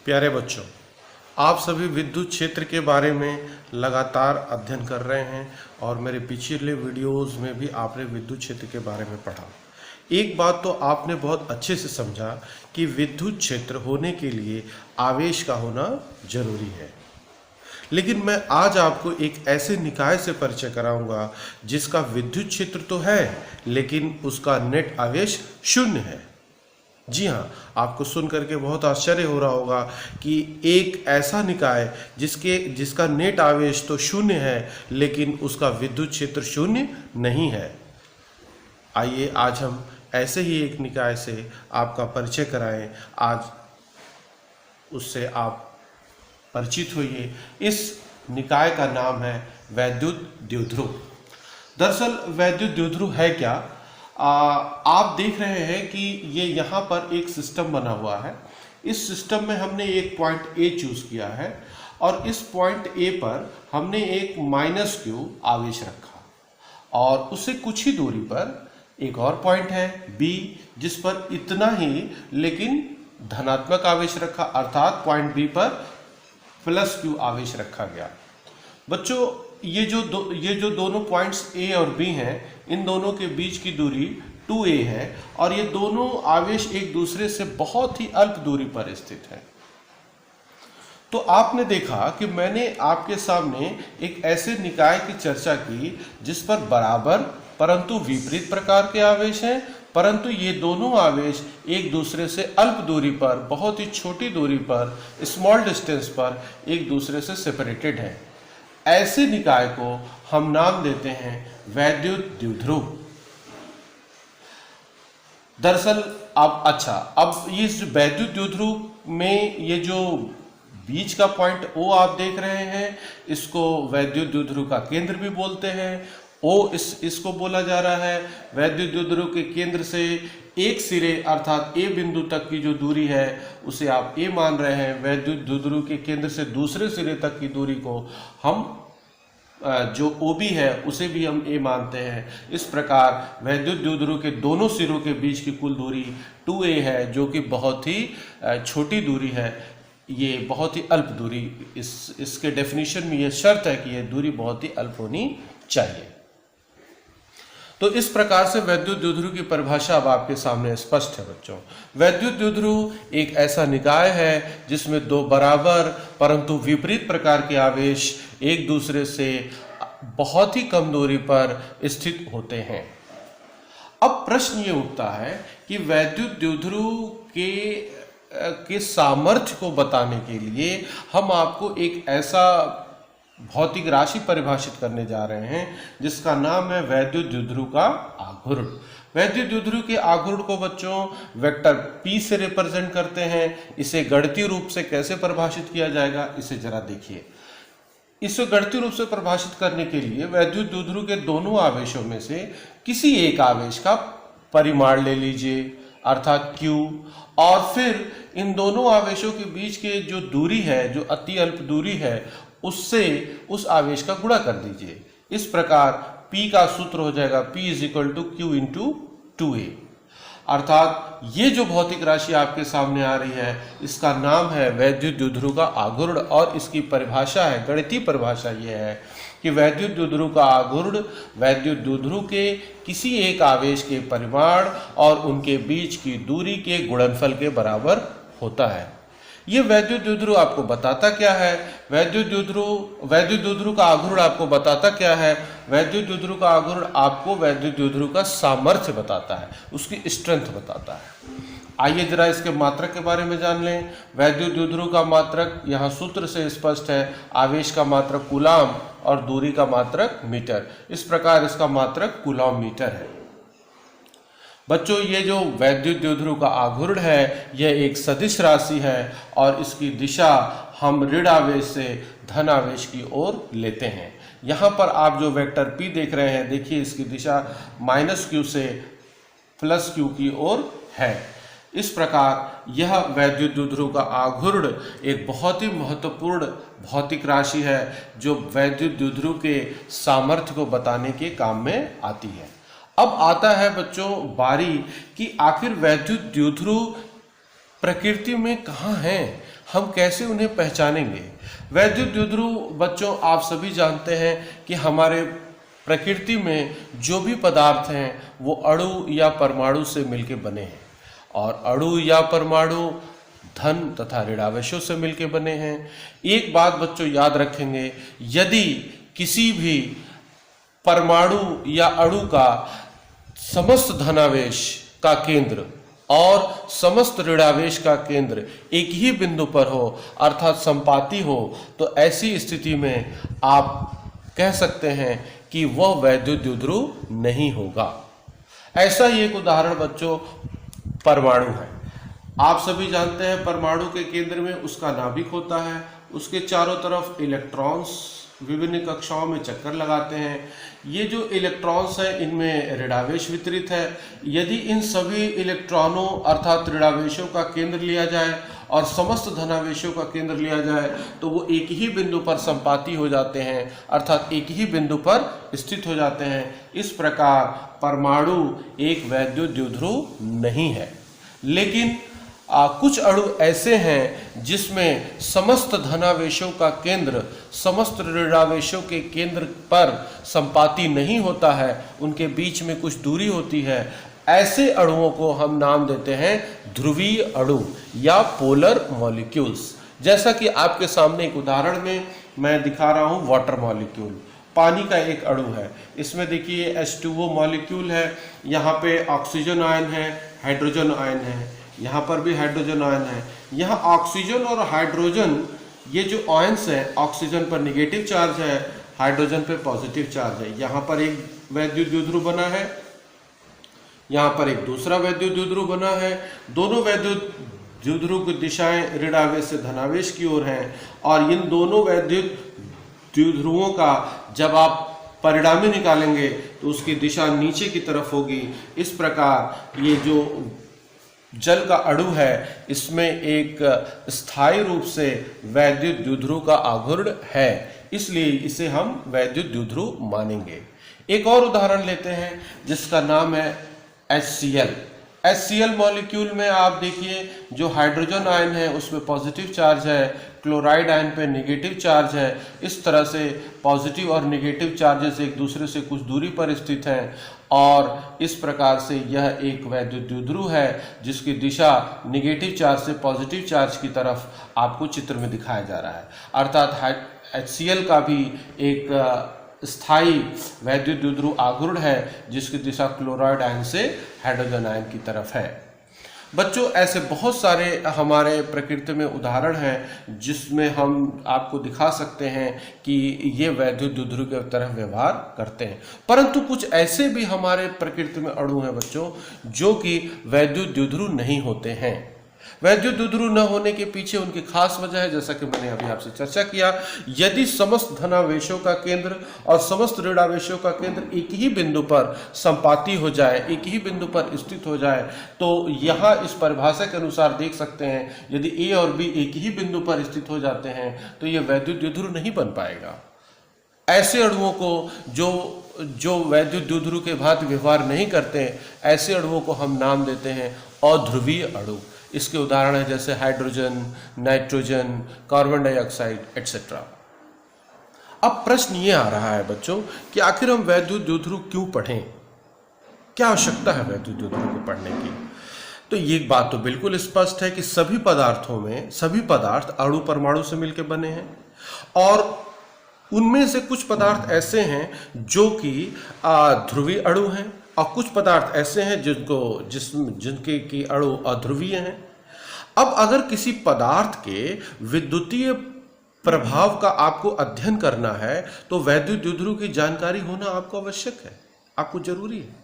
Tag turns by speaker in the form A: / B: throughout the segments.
A: प्यारे बच्चों, आप सभी विद्युत क्षेत्र के बारे में लगातार अध्ययन कर रहे हैं और मेरे पिछले वीडियोस में भी आपने विद्युत क्षेत्र के बारे में पढ़ा। एक बात तो आपने बहुत अच्छे से समझा कि विद्युत क्षेत्र होने के लिए आवेश का होना जरूरी है। लेकिन मैं आज आपको एक ऐसे निकाय से परिचय कराऊंगा जिसका विद्युत क्षेत्र तो है लेकिन उसका नेट आवेश शून्य है। जी हाँ, आपको सुन करके बहुत आश्चर्य हो रहा होगा कि एक ऐसा निकाय जिसका नेट आवेश तो शून्य है लेकिन उसका विद्युत क्षेत्र शून्य नहीं है। आइए आज हम ऐसे ही एक निकाय से आपका परिचय कराएं। आज उससे आप परिचित होइए। इस निकाय का नाम है वैद्युत द्विध्रुव। दरअसल वैद्युत द्विध्रुव है क्या? आप देख रहे हैं कि ये यहाँ पर एक सिस्टम बना हुआ है। इस सिस्टम में हमने एक पॉइंट ए चूज किया है और इस पॉइंट ए पर हमने एक -q आवेश रखा और उससे कुछ ही दूरी पर एक और पॉइंट है बी जिस पर इतना ही लेकिन धनात्मक आवेश रखा, अर्थात पॉइंट बी पर +q आवेश रखा गया। बच्चों, ये जो दोनों पॉइंट्स ए और बी हैं, इन दोनों के बीच की दूरी 2a है और ये दोनों आवेश एक दूसरे से बहुत ही अल्प दूरी पर स्थित है। तो आपने देखा कि मैंने आपके सामने एक ऐसे निकाय की चर्चा की जिस पर बराबर परंतु विपरीत प्रकार के आवेश हैं, परंतु ये दोनों आवेश एक दूसरे से अल्प दूरी पर, बहुत ही छोटी दूरी पर, स्मॉल डिस्टेंस पर एक दूसरे से सेपरेटेड है। ऐसे निकाय को हम नाम देते हैं वैद्युत द्विध्रुव। दरअसल अब इस वैद्युत द्विध्रुव में ये जो बीच का पॉइंट O आप देख रहे हैं, इसको वैद्युत द्विध्रुव का केंद्र भी बोलते हैं। O इसको बोला जा रहा है। वैद्युत द्विध्रुव के केंद्र से एक सिरे अर्थात A बिंदु तक की जो दूरी है उसे आप A मान रहे हैं। वैद्युत द्विध्रुव के केंद्र से दूसरे सिरे तक की दूरी को हम जो OB है उसे भी हम A मानते हैं। इस प्रकार वैद्युत द्विध्रुव के दोनों सिरों के बीच की कुल दूरी 2a है, जो कि बहुत ही छोटी दूरी है। ये बहुत ही अल्प दूरी, इसके डेफिनेशन में ये शर्त है कि यह दूरी बहुत ही अल्प होनी चाहिए। तो इस प्रकार से वैद्युत द्विध्रुव की परिभाषा अब आपके सामने स्पष्ट है बच्चों। वैद्युत द्विध्रुव एक ऐसा निकाय है जिसमें दो बराबर परंतु विपरीत प्रकार के आवेश एक दूसरे से बहुत ही कम दूरी पर स्थित होते हैं। अब प्रश्न ये उठता है कि वैद्युत द्विध्रुव के सामर्थ्य को बताने के लिए हम आपको एक ऐसा भौतिक राशि परिभाषित करने जा रहे हैं जिसका नाम है वैद्युत द्विध्रुव का आघूर्ण। वैद्युत द्विध्रुव के आघूर्ण को बच्चों वेक्टर P से रिप्रेजेंट करते हैं। इसे गणितीय रूप से कैसे परिभाषित किया जाएगा, इसे जरा देखिए। इसे गणितीय रूप से परिभाषित करने के लिए वैद्युत द्विध्रुव के दोनों आवेशों में से किसी एक आवेश का परिमाण ले लीजिए अर्थात Q, और फिर इन दोनों आवेशों के बीच के जो दूरी है, जो अति अल्प दूरी है, उससे उस आवेश का गुणा कर दीजिए। इस प्रकार P का सूत्र हो जाएगा P = Q × 2a, अर्थात ये जो भौतिक राशि आपके सामने आ रही है इसका नाम है वैद्युत द्विध्रुव का आघूर्ण और इसकी परिभाषा है, गणितीय परिभाषा ये है कि वैद्युत द्विध्रुव का आघूर्ण वैद्युत द्विध्रुव के किसी एक आवेश के परिमाण और उनके बीच की दूरी के गुणनफल के बराबर होता है। ये वैद्युत द्विध्रुव आपको बताता क्या है? वैद्युत द्विध्रुव का आघूर्ण आपको बताता क्या है? वैद्युत द्विध्रुव का आघूर्ण आपको वैद्युत द्विध्रुव का सामर्थ्य बताता है, उसकी स्ट्रेंथ बताता है। आइए जरा इसके मात्रक के बारे में जान लें। वैद्युत द्विध्रुव का मात्रक यहाँ सूत्र से स्पष्ट है, आवेश का मात्रक कूलाम और दूरी का मात्रक मीटर। इस प्रकार इसका मात्रक कूलाम मीटर है। बच्चों, ये जो वैद्युत द्विध्रुव का आघूर्ण है यह एक सदिश राशि है और इसकी दिशा हम ऋण आवेश से धन आवेश की ओर लेते हैं। यहाँ पर आप जो वेक्टर P देख रहे हैं, देखिए इसकी दिशा -q से +q की ओर है। इस प्रकार यह वैद्युत द्विध्रुव का आघूर्ण एक बहुत ही महत्वपूर्ण भौतिक राशि है जो वैद्युत द्विध्रुव के सामर्थ्य को बताने के काम में आती है। अब आता है बच्चों बारी कि आखिर वैद्युत द्विध्रुव प्रकृति में कहाँ हैं। हम कैसे उन्हें पहचानेंगे? वैद्युत द्युध्रुव बच्चों आप सभी जानते हैं कि हमारे प्रकृति में जो भी पदार्थ हैं वो अणु या परमाणु से मिलकर बने हैं, और अणु या परमाणु धन तथा ऋणावेशों से मिलकर बने हैं। एक बात बच्चों याद रखेंगे, यदि किसी भी परमाणु या अणु का समस्त धनावेश का केंद्र और समस्त ऋणावेश का केंद्र एक ही बिंदु पर हो, अर्थात संपाती हो, तो ऐसी स्थिति में आप कह सकते हैं कि वह वैद्युत द्युध्रुव नहीं होगा। ऐसा ही एक उदाहरण बच्चों परमाणु है। आप सभी जानते हैं परमाणु के केंद्र में उसका नाभिक होता है, उसके चारों तरफ इलेक्ट्रॉन्स विभिन्न कक्षाओं में चक्कर लगाते हैं। ये जो इलेक्ट्रॉन्स हैं इनमें ऋणावेश वितरित है। यदि इन सभी इलेक्ट्रॉनों अर्थात ऋणावेशों का केंद्र लिया जाए और समस्त धनावेशों का केंद्र लिया जाए तो वो एक ही बिंदु पर संपाती हो जाते हैं, अर्थात एक ही बिंदु पर स्थित हो जाते हैं। इस प्रकार परमाणु एक वैद्युत द्युध्रुव नहीं है। लेकिन कुछ अणु ऐसे हैं जिसमें समस्त धनावेशों का केंद्र समस्त ऋणावेशों के केंद्र पर संपाती नहीं होता है, उनके बीच में कुछ दूरी होती है। ऐसे अणुओं को हम नाम देते हैं ध्रुवीय अणु या पोलर मॉलिक्यूल्स। जैसा कि आपके सामने एक उदाहरण में मैं दिखा रहा हूं, वाटर मॉलिक्यूल पानी का एक अणु है। इसमें देखिए H2O मॉलिक्यूल है, यहाँ पे ऑक्सीजन आयन है, हाइड्रोजन आयन है, यहाँ पर भी हाइड्रोजन आयन है। यहाँ ऑक्सीजन और हाइड्रोजन ये जो आयन्स हैं, ऑक्सीजन पर निगेटिव चार्ज है, हाइड्रोजन पे पॉजिटिव चार्ज है। यहाँ पर एक वैद्युत द्युध्रुव बना है, यहाँ पर एक दूसरा वैद्युत द्युध्रुव बना है। दोनों वैद्युत द्युध्रुव की दिशाएं ऋणावेश से धनावेश की ओर हैं, और इन दोनों वैद्युत द्युध्रुवों का जब आप परिणामी निकालेंगे तो उसकी दिशा नीचे की तरफ होगी। इस प्रकार ये जो जल का अणु है इसमें एक स्थायी रूप से वैद्युत द्युध्रुव का आघूर्ण है, इसलिए इसे हम वैद्युत द्युध्रुव मानेंगे। एक और उदाहरण लेते हैं जिसका नाम है HCl। HCl मॉलिक्यूल में आप देखिए जो हाइड्रोजन आयन है उसमें पॉजिटिव चार्ज है, क्लोराइड आयन पे नेगेटिव चार्ज है। इस तरह से पॉजिटिव और नेगेटिव चार्जेस एक दूसरे से कुछ दूरी पर स्थित हैं, और इस प्रकार से यह एक वैद्युत द्युध्रुव है जिसकी दिशा नेगेटिव चार्ज से पॉजिटिव चार्ज की तरफ आपको चित्र में दिखाया जा रहा है। अर्थात HCl का भी एक स्थायी वैद्युत द्युध्रुव आघूर्ण है जिसकी दिशा क्लोराइड आयन से हाइड्रोजन आयन की तरफ है। बच्चों ऐसे बहुत सारे हमारे प्रकृति में उदाहरण हैं जिसमें हम आपको दिखा सकते हैं कि ये वैद्युत द्युध्रुव की तरह व्यवहार करते हैं। परंतु कुछ ऐसे भी हमारे प्रकृति में अणु हैं बच्चों जो कि वैद्युत द्युध्रुव नहीं होते हैं। वैद्युत द्युध्रुव न होने के पीछे उनकी खास वजह है, जैसा कि मैंने अभी आपसे चर्चा किया, यदि समस्त धनावेशों का केंद्र और समस्त ऋणावेशों का केंद्र एक ही बिंदु पर संपाती हो जाए, एक ही बिंदु पर स्थित हो जाए, तो यहाँ इस परिभाषा के अनुसार देख सकते हैं यदि ए और बी एक ही बिंदु पर स्थित हो जाते हैं तो ये वैद्युत द्युध्रुव नहीं बन पाएगा। ऐसे अणुओं को जो वैद्युत द्युध्रुव के भांति व्यवहार नहीं करते, ऐसे अणुओं को हम नाम देते हैं अध्रुवीय अणु। इसके उदाहरण है जैसे hydrogen, nitrogen, carbon dioxide etcetera. अब प्रश्न ये आ रहा है बच्चों कि आखिर हम वैद्युत द्युध्रुव क्यों पढ़ें, क्या आवश्यकता है वैद्युत द्युध्रुव को पढ़ने की? तो ये बात तो बिल्कुल स्पष्ट है कि सभी पदार्थों में सभी पदार्थ अणु परमाणु से मिलकर बने हैं, और उनमें से कुछ पदार्थ ऐसे हैं जो कि ध्रुवीय अणु हैं, और कुछ पदार्थ ऐसे हैं जिनके की अणु अध्रुवीय हैं। अब अगर किसी पदार्थ के विद्युतीय प्रभाव का आपको अध्ययन करना है तो वैद्युत द्युध्रुव की जानकारी होना आपको आवश्यक है, आपको जरूरी है।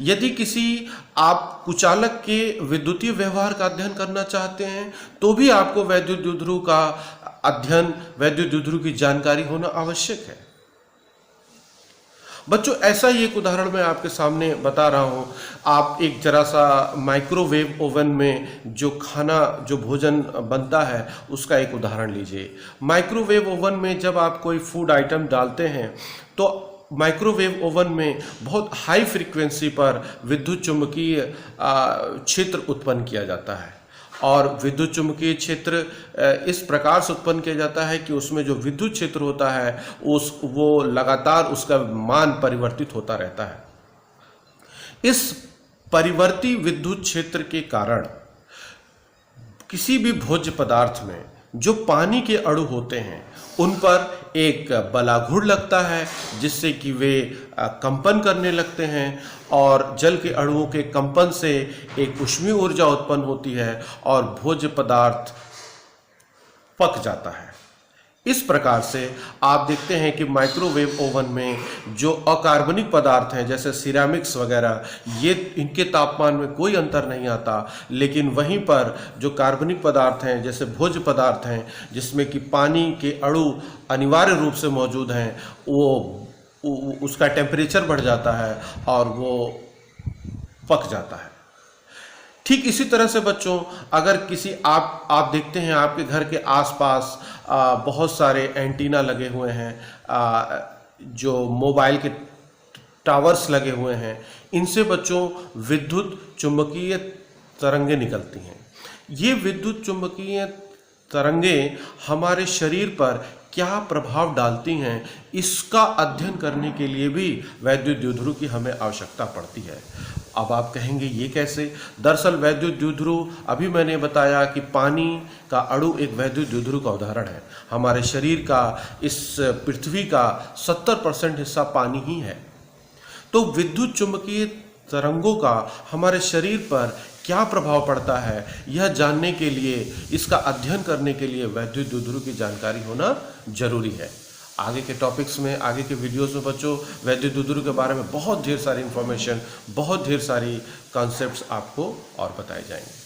A: यदि किसी आप कुचालक के विद्युतीय व्यवहार का अध्ययन करना चाहते हैं तो भी आपको वैद्युत द्युध्रुव का अध्ययन, वैद्युत द्युध्रुव की जानकारी होना आवश्यक है। बच्चों ऐसा ही एक उदाहरण मैं आपके सामने बता रहा हूं। आप एक जरा सा माइक्रोवेव ओवन में जो भोजन बनता है उसका एक उदाहरण लीजिए। माइक्रोवेव ओवन में जब आप कोई फूड आइटम डालते हैं तो माइक्रोवेव ओवन में बहुत हाई फ्रीक्वेंसी पर विद्युत चुम्बकीय क्षेत्र उत्पन्न किया जाता है, और विद्युत चुम्बकीय क्षेत्र इस प्रकार से उत्पन्न किया जाता है कि उसमें जो विद्युत क्षेत्र होता है वो लगातार उसका मान परिवर्तित होता रहता है। इस परिवर्ती विद्युत क्षेत्र के कारण किसी भी भोज्य पदार्थ में जो पानी के अणु होते हैं उन पर एक बलाघूर्ण लगता है, जिससे कि वे कंपन करने लगते हैं और जल के अणुओं के कंपन से एक ऊष्मीय ऊर्जा उत्पन्न होती है और भोज्य पदार्थ पक जाता है। इस प्रकार से आप देखते हैं कि माइक्रोवेव ओवन में जो अकार्बनिक पदार्थ हैं जैसे सिरेमिक्स वगैरह, ये इनके तापमान में कोई अंतर नहीं आता, लेकिन वहीं पर जो कार्बनिक पदार्थ हैं जैसे भोज्य पदार्थ हैं जिसमें कि पानी के अणु अनिवार्य रूप से मौजूद हैं, वो उसका टेम्परेचर बढ़ जाता है और वो पक जाता है। ठीक इसी तरह से बच्चों, अगर किसी आप देखते हैं आपके घर के आसपास बहुत सारे एंटीना लगे हुए हैं, जो मोबाइल के टावर्स लगे हुए हैं, इनसे बच्चों विद्युत चुम्बकीय तरंगें निकलती हैं। ये विद्युत चुम्बकीय तरंगें हमारे शरीर पर क्या प्रभाव डालती हैं, इसका अध्ययन करने के लिए भी वैद्युत द्विध्रुव की हमें आवश्यकता पड़ती है। अब आप कहेंगे ये कैसे? दरअसल वैद्युत द्विध्रुव, अभी मैंने बताया कि पानी का अणु एक वैद्युत द्विध्रुव का उदाहरण है। हमारे शरीर का, इस पृथ्वी का 70% हिस्सा पानी ही है। तो विद्युत चुम्बकीय तरंगों का हमारे शरीर पर क्या प्रभाव पड़ता है, यह जानने के लिए, इसका अध्ययन करने के लिए वैद्युत द्विध्रुव की जानकारी होना जरूरी है। आगे के टॉपिक्स में, आगे के वीडियोस में बच्चों वैद्युत द्विध्रुव के बारे में बहुत ढेर सारी इंफॉर्मेशन, बहुत ढेर सारी कॉन्सेप्ट्स आपको और बताए जाएंगे।